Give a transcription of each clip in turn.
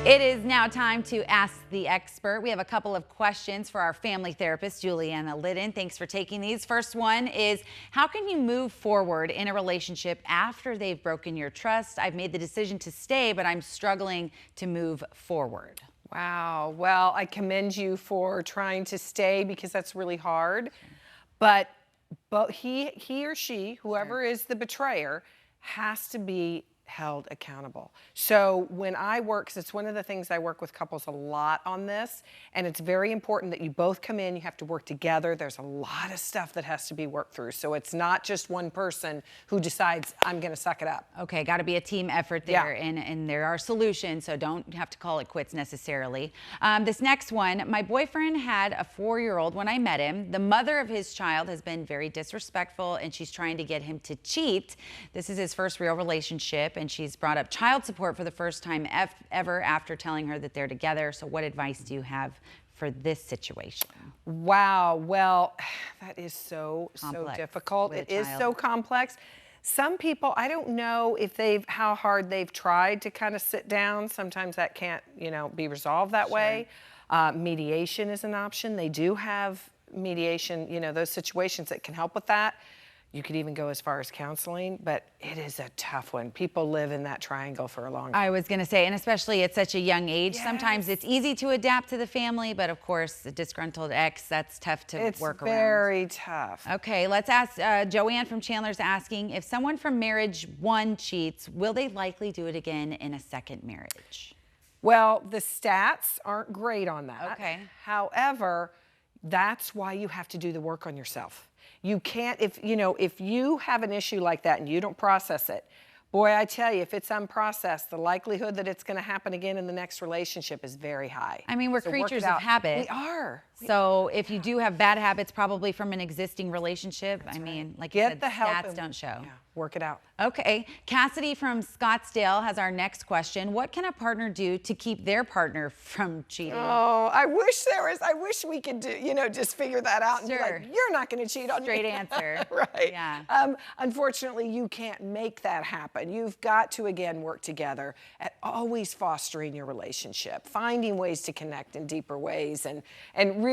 It is now time to ask the expert. We have a couple of questions for our family therapist, Julianna Lyddon. Thanks for taking these. First one is, how can you move forward in a relationship after they've broken your trust? I've made the decision to stay, but I'm struggling to move forward. Wow. Well, I commend you for trying to stay because that's really hard. But he or she, whoever is the betrayer, has to be held accountable. So when I work, because it's one of the things I work with couples a lot on this, and it's very important that you both come in, you have to work together. There's a lot of stuff that has to be worked through. So it's not just one person who decides, I'm going to suck it up. Okay, got to be a team effort there, Yeah. and there are solutions, so don't have to call it quits necessarily. This next one, my boyfriend had a 4-year-old when I met him. The mother of his child has been very disrespectful, and she's trying to get him to cheat. This is his first real relationship, and she's brought up child support for the first time ever after telling her that they're together. So what advice do you have for this situation? Wow. Well, that is so difficult. It is so complex. Some people, I don't know if how hard they've tried to kind of sit down. Sometimes that can't, be resolved that way. Mediation is an option. They do have mediation, those situations that can help with that. You could even go as far as counseling, but it is a tough one. People live in that triangle for a long time. I was going to say, and especially at such a young age, Yes. Sometimes it's easy to adapt to the family, but of course, a disgruntled ex, that's tough to work around. It's very tough. Okay, let's ask, Joanne from Chandler's asking, if someone from marriage 1 cheats, will they likely do it again in a second marriage? Well, the stats aren't great on that. Okay. However, that's why you have to do the work on yourself. You can't, if you have an issue like that and you don't process it, boy, I tell you, if it's unprocessed, the likelihood that it's going to happen again in the next relationship is very high. I mean, we're creatures of habit. We are. So if you do have bad habits, probably from an existing relationship, I mean, like you said, the help stats don't show. Yeah, work it out. Okay, Cassidy from Scottsdale has our next question. What can a partner do to keep their partner from cheating? Oh, I wish we could do, just figure that out and be like, you're not going to cheat on me. Straight answer. Right. Yeah. Unfortunately, you can't make that happen. You've got to, again, work together at always fostering your relationship, finding ways to connect in deeper ways, and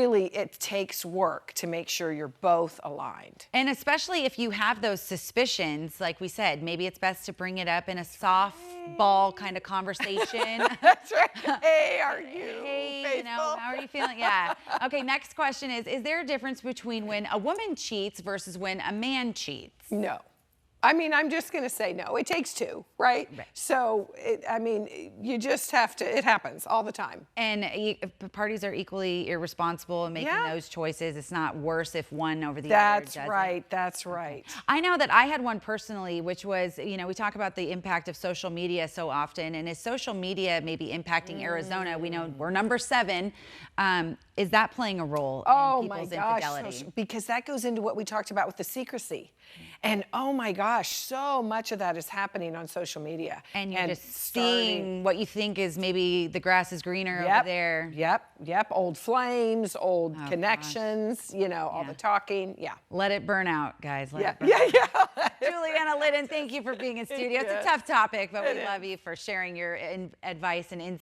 really it takes work to make sure you're both aligned. And especially if you have those suspicions, like we said, maybe it's best to bring it up in a softball kind of conversation. That's right. Hey, are you Hey, how are you feeling? Yeah. Okay, next question is there a difference between when a woman cheats versus when a man cheats? No. I mean, I'm just going to say no. It takes 2, right? So, you just have to, it happens all the time. And parties are equally irresponsible in making those choices. It's not worse if one over the other That's does right. it. That's right. I know that I had one personally, which was, we talk about the impact of social media so often. And is social media maybe impacting Arizona? We know we're number 7. Is that playing a role in people's infidelity? Because that goes into what we talked about with the secrecy. And oh my gosh, so much of that is happening on social media. And you're just seeing what you think is maybe the grass is greener over there. Yep. Old flames, old connections, all the talking. Yeah. Let it burn out, guys. Let it burn out. Julianna Lyddon, thank you for being in studio. It's a tough topic, but we love you for sharing your advice and insight.